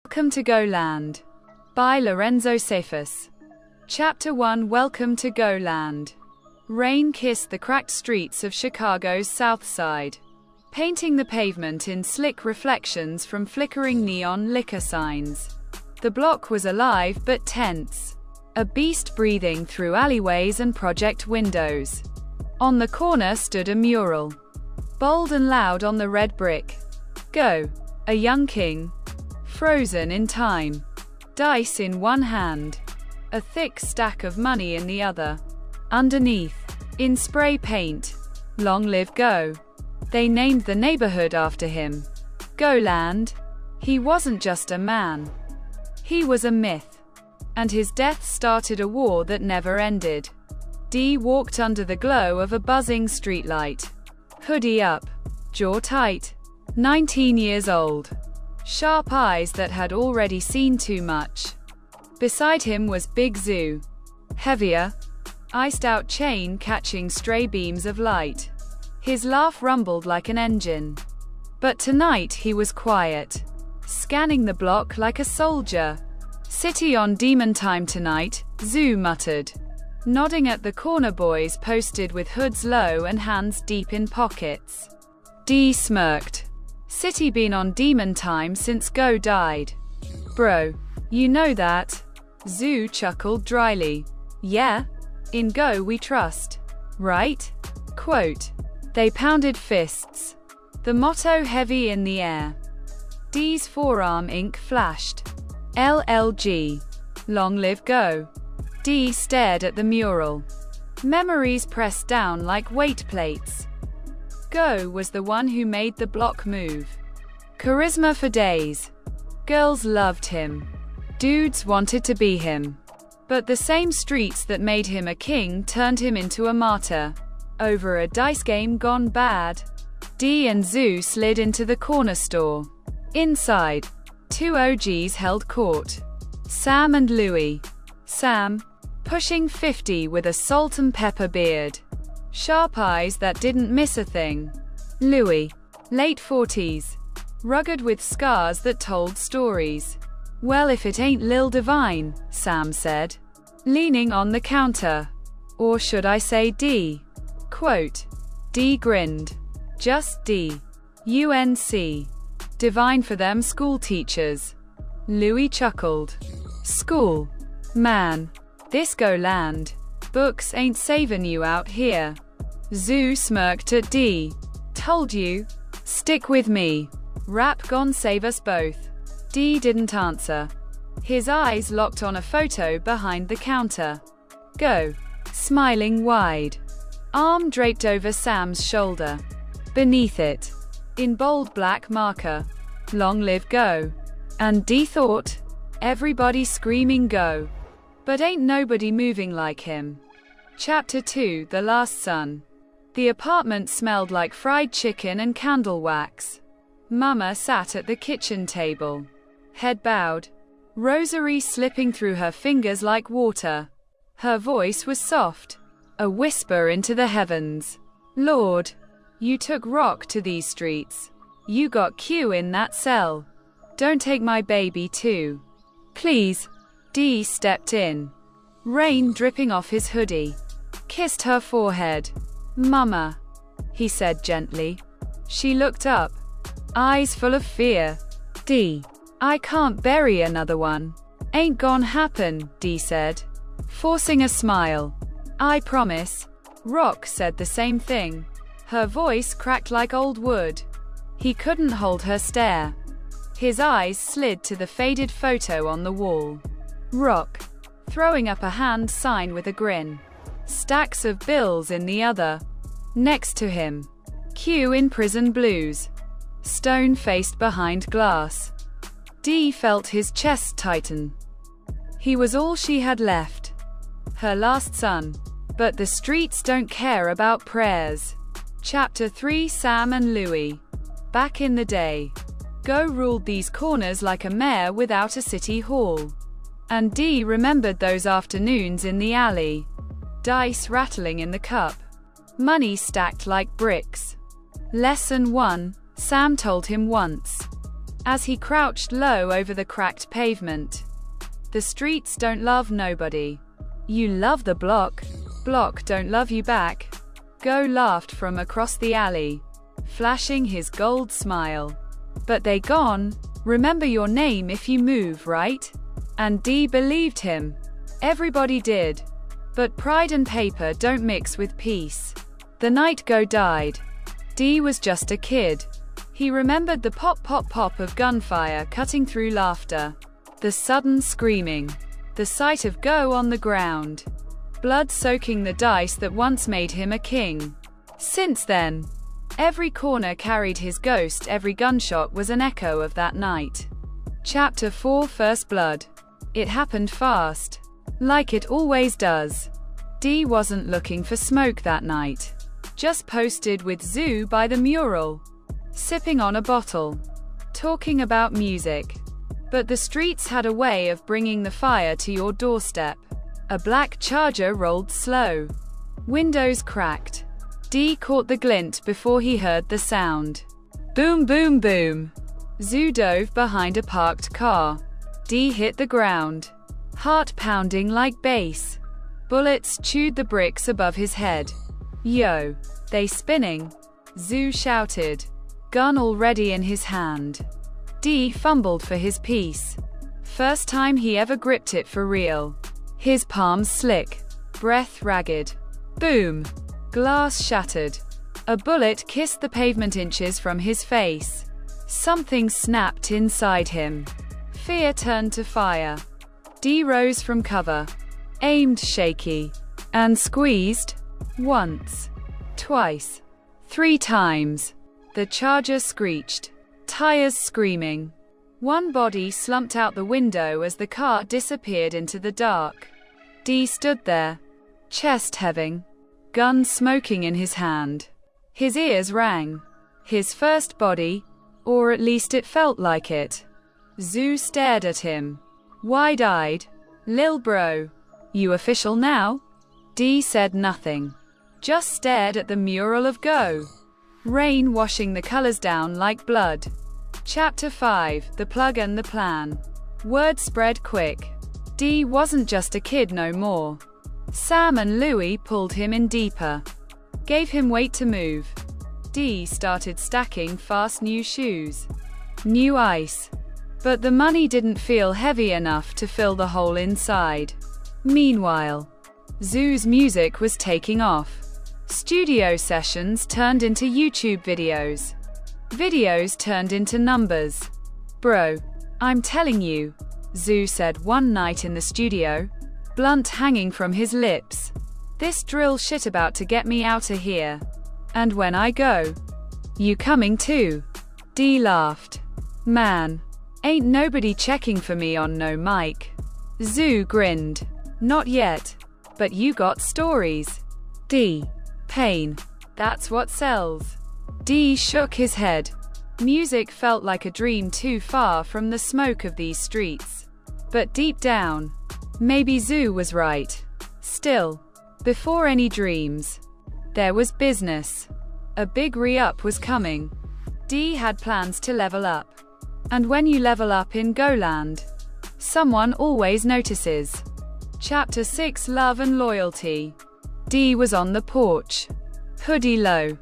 Welcome to Go Land by Lorenzo Cephas. Chapter 1. Welcome to Go Land. Rain kissed the cracked streets of Chicago's South Side, painting the pavement in slick reflections from flickering neon liquor signs. The block was alive but tense, a beast breathing through alleyways and project windows. On the corner stood a mural, bold and loud on the red brick. Go, a young king, frozen in time. Dice in one hand, a thick stack of money in the other. Underneath, in spray paint, "Long live Go." They named the neighborhood after him. Go Land. He wasn't just a man. He was a myth. And his death started a war that never ended. Dee walked under the glow of a buzzing streetlight. Hoodie up, jaw tight, 19 years old. Sharp eyes that had already seen too much. Beside him was Big Zoo. Heavier, iced-out chain catching stray beams of light. His laugh rumbled like an engine. But tonight he was quiet, scanning the block like a soldier. "City on demon time tonight," Zoo muttered, nodding at the corner boys posted with hoods low and hands deep in pockets. Dee smirked. "City been on demon time since Go died. Bro, you know that?" Zoo chuckled dryly. "Yeah? In Go we trust. Right?" Quote. They pounded fists, the motto heavy in the air. Dee's forearm ink flashed. LLG. Long live Go. Dee stared at the mural. Memories pressed down like weight plates. Go was the one who made the block move. Charisma for days. Girls loved him. Dudes wanted to be him. But the same streets that made him a king turned him into a martyr. Over a dice game gone bad. Dee and Zoo slid into the corner store. Inside, two OGs held court. Sam and Louie. Sam, pushing 50 with a salt and pepper beard. Sharp eyes that didn't miss a thing. Louie, late 40s. Rugged with scars that told stories. "Well, if it ain't Lil Divine," Sam said, leaning on the counter. "Or should I say Dee?" Quote. Dee grinned. "Just Dee. UNC. Divine for them school teachers." Louie chuckled. "School? Man, this Go Land. Books ain't savin' you out here." Zoo smirked at Dee. "Told you. Stick with me. Rap gon' save us both." Dee didn't answer. His eyes locked on a photo behind the counter. Go, smiling wide, arm draped over Sam's shoulder. Beneath it, in bold black marker, "Long live Go." And Dee thought, everybody screaming Go. But ain't nobody moving like him. Chapter 2. The Last Son. The apartment smelled like fried chicken and candle wax. Mama sat at the kitchen table, head bowed, rosary slipping through her fingers like water. Her voice was soft, a whisper into the heavens. "Lord, you took Rock to these streets. You got Q in that cell. Don't take my baby too. Please." Dee stepped in, rain dripping off his hoodie, kissed her forehead. "Mama," he said gently. She looked up, eyes full of fear. "Dee, I can't bury another one. Ain't gon' happen," Dee said, forcing a smile. "I promise." Rock said the same thing. Her voice cracked like old wood. He couldn't hold her stare. His eyes slid to the faded photo on the wall. Rock, throwing up a hand sign with a grin. Stacks of bills in the other. Next to him, Q in prison blues, stone-faced behind glass. Dee felt his chest tighten. He was all she had left. Her last son. But the streets don't care about prayers. Chapter 3. Sam and Louie. Back in the day, Go ruled these corners like a mayor without a city hall. And Dee remembered those afternoons in the alley. Dice rattling in the cup. Money stacked like bricks. Lesson 1, Sam told him once. as he crouched low over the cracked pavement. The streets don't love nobody. You love the block. Block don't love you back. Go laughed from across the alley, flashing his gold smile. But they gone. Remember your name if you move, right? And D believed him. Everybody did. But pride and paper don't mix with peace. The night Go died. D was just a kid. He remembered the pop pop pop of gunfire cutting through laughter, the sudden screaming, the sight of Go on the ground, blood soaking the dice that once made him a king. Since then, every corner carried his ghost, every gunshot was an echo of that night. Chapter 4 First Blood. It happened fast. Like it always does. D wasn't looking for smoke that night. Just posted with Zoo by the mural, sipping on a bottle, talking about music. But the streets had a way of bringing the fire to your doorstep. A black Charger rolled slow. Windows cracked. D caught the glint before he heard the sound. Boom, boom, boom. Zoo dove behind a parked car. D hit the ground, heart pounding like bass. Bullets chewed the bricks above his head. Yo, they spinning? Zoo shouted, gun already in his hand. D fumbled for his piece. First time he ever gripped it for real. His palms slick, breath ragged. Boom! Glass shattered. A bullet kissed the pavement inches from his face. Something snapped inside him. Fear turned to fire. D rose from cover, aimed shaky, and squeezed. Once, twice, 3 times. The Charger screeched, tires screaming. One body slumped out the window as the car disappeared into the dark. D stood there, chest heaving, gun smoking in his hand. His ears rang. His first body, or at least it felt like it. Zoo stared at him, wide-eyed. Lil bro, you official now? D said nothing, just stared at the mural of Go. Rain washing the colors down like blood. Chapter 5 The Plug and the Plan. Word spread quick. D wasn't just a kid no more. Sam and Louie pulled him in deeper, gave him weight to move. D started stacking fast new shoes, new ice. But the money didn't feel heavy enough to fill the hole inside. Meanwhile, Zoo's music was taking off. Studio sessions turned into YouTube videos. Videos turned into numbers. Bro, I'm telling you, Zoo said one night in the studio, blunt hanging from his lips. This drill shit about to get me outta here. And when I go, you coming too? D laughed. Man, ain't nobody checking for me on no mic. Zoo grinned. Not yet. But you got stories. D. Pain. That's what sells. D shook his head. Music felt like a dream too far from the smoke of these streets. But deep down, maybe Zoo was right. Still, before any dreams, there was business. A big re-up was coming. D had plans to level up. And when you level up in Goland, someone always notices. Chapter 6 Love and Loyalty. D was on the porch, hoodie low,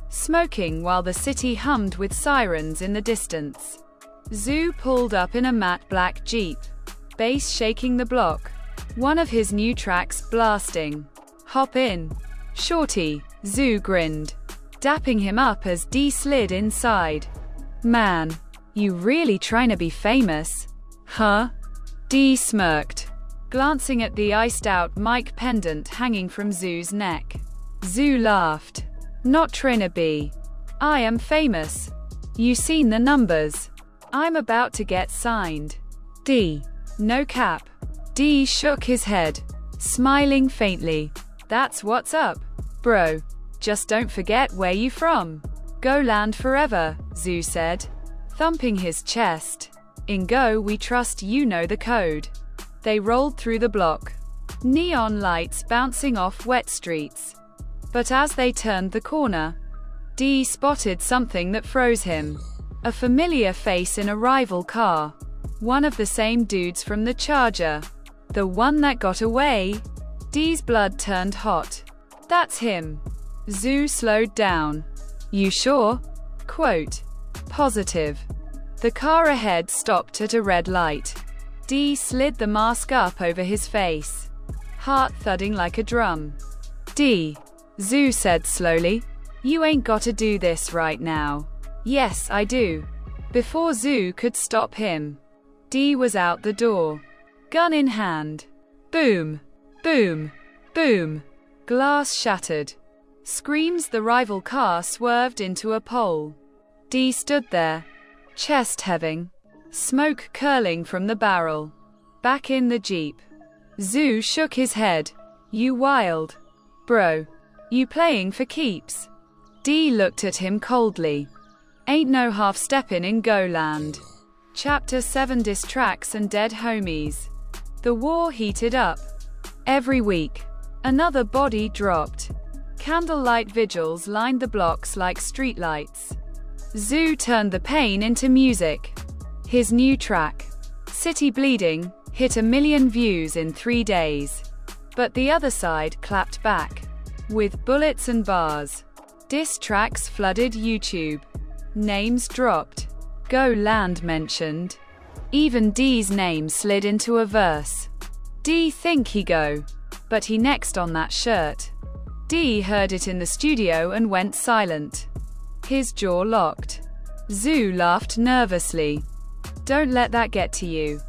smoking while the city hummed with sirens in the distance. Zoo pulled up in a matte black Jeep, bass shaking the block, one of his new tracks blasting. Hop in, shorty, Zoo grinned, dapping him up as D slid inside. Man, you really trying to be famous? Huh? D smirked, glancing at the iced-out mic pendant hanging from Zoo's neck. Zoo laughed. Not tryna be. I am famous. You seen the numbers. I'm about to get signed. D. No cap. D shook his head, smiling faintly. That's what's up, bro. Just don't forget where you from. Goland forever, Zoo said, thumping his chest. In Go we trust, you know the code. They rolled through the block, neon lights bouncing off wet streets. But as they turned the corner, D spotted something that froze him. A familiar face in a rival car. One of the same dudes from the Charger. The one that got away? Dee's blood turned hot. That's him. Zhu slowed down. You sure? Quote. Positive. The car ahead stopped at a red light. Dee slid the mask up over his face. Heart thudding like a drum. Dee, Zhu said slowly. You ain't gotta do this right now. Yes, I do. Before Zhu could stop him, Dee was out the door. Gun in hand. Boom. Boom. Boom. Glass shattered. Screams. The rival car swerved into a pole. Dee stood there, chest heaving, smoke curling from the barrel. Back in the Jeep. Zhu shook his head. You wild. Bro. You playing for keeps? Dee looked at him coldly. Ain't no half-steppin' in Goland. Chapter 7 Diss Tracks and Dead Homies. The war heated up. Every week, another body dropped. Candlelight vigils lined the blocks like streetlights. Zhu turned the pain into music. His new track, City Bleeding, hit 1 million views in 3 days. But the other side clapped back. With bullets and bars. Diss tracks flooded YouTube. Names dropped. Goland mentioned. Even Dee's name slid into a verse. Dee think he go. But he next on that shirt. Dee heard it in the studio and went silent. His jaw locked. Zhu laughed nervously. Don't let that get to you.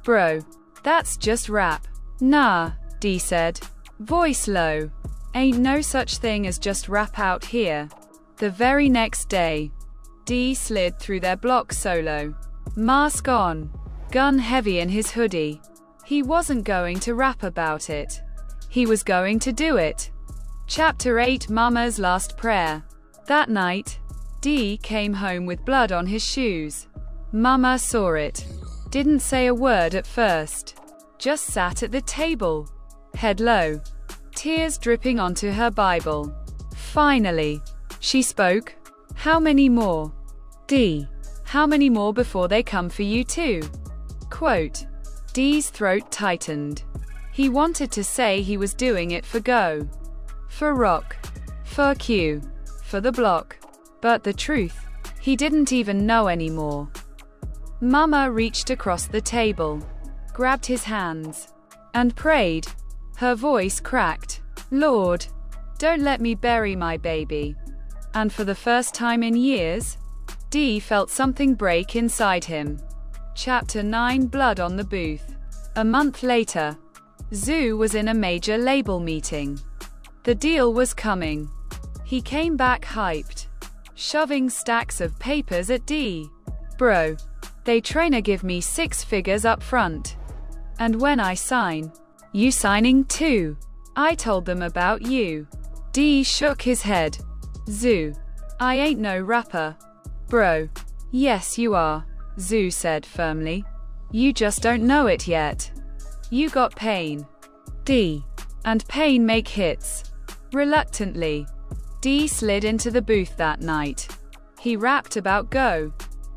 Bro. That's just rap. Nah, Dee said. Voice low. Ain't no such thing as just rap out here. The very next day, Dee slid through their block solo. Mask on. Gun heavy in his hoodie. He wasn't going to rap about it. He was going to do it. Chapter 8 Mama's Last Prayer. That night, Dee came home with blood on his shoes. Mama saw it. Didn't say a word at first. Just sat at the table. Head low. Tears dripping onto her Bible. Finally, she spoke. How many more? Dee. How many more before they come for you too? Quote. Dee's throat tightened. He wanted to say he was doing it for Go. For Rock. For Q. For the block. But the truth, he didn't even know anymore. Mama reached across the table, grabbed his hands, and prayed. Her voice cracked. Lord, don't let me bury my baby. And for the first time in years, Dee felt something break inside him. Chapter 9 Blood on the Booth. A month later, Zhu was in a major label meeting. The deal was coming. He came back hyped, shoving stacks of papers at Dee. Bro, they tryna give me 6 figures up front. And when I sign, you signing too? I told them about you. Dee shook his head. Zhu, I ain't no rapper. Bro. Yes you are, Zhu said firmly. You just don't know it yet. You got pain. Dee. And pain make hits. Reluctantly, Dee slid into the booth that night. He rapped about Go.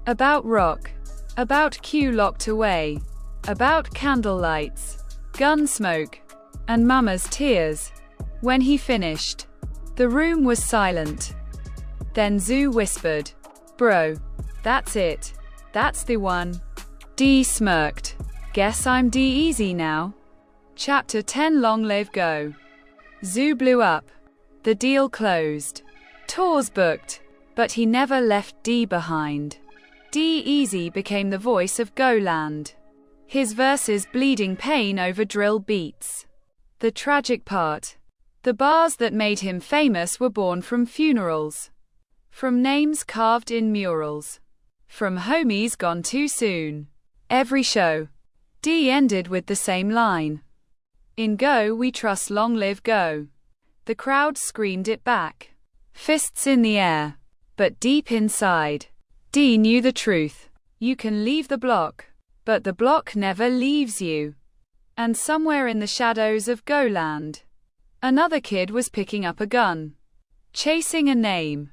About Rock. About Q locked away. About candlelights. Gun smoke. And Mama's tears. When he finished, the room was silent. Then Zhu whispered. Bro. That's it. That's the one. Dee smirked. Guess I'm Dee-Easy now. Chapter 10 Long Live Go. Zhu blew up. The deal closed. Tours booked. But he never left Dee behind. Dee-Easy became the voice of Goland. His verses bleeding pain over drill beats. The tragic part. The bars that made him famous were born from funerals. From names carved in murals. From homies gone too soon. Every show, Dee ended with the same line. In Go we trust, long live Go. The crowd screamed it back. Fists in the air. But deep inside, Dee knew the truth. You can leave the block, but the block never leaves you. And somewhere in the shadows of Goland, another kid was picking up a gun. Chasing a name.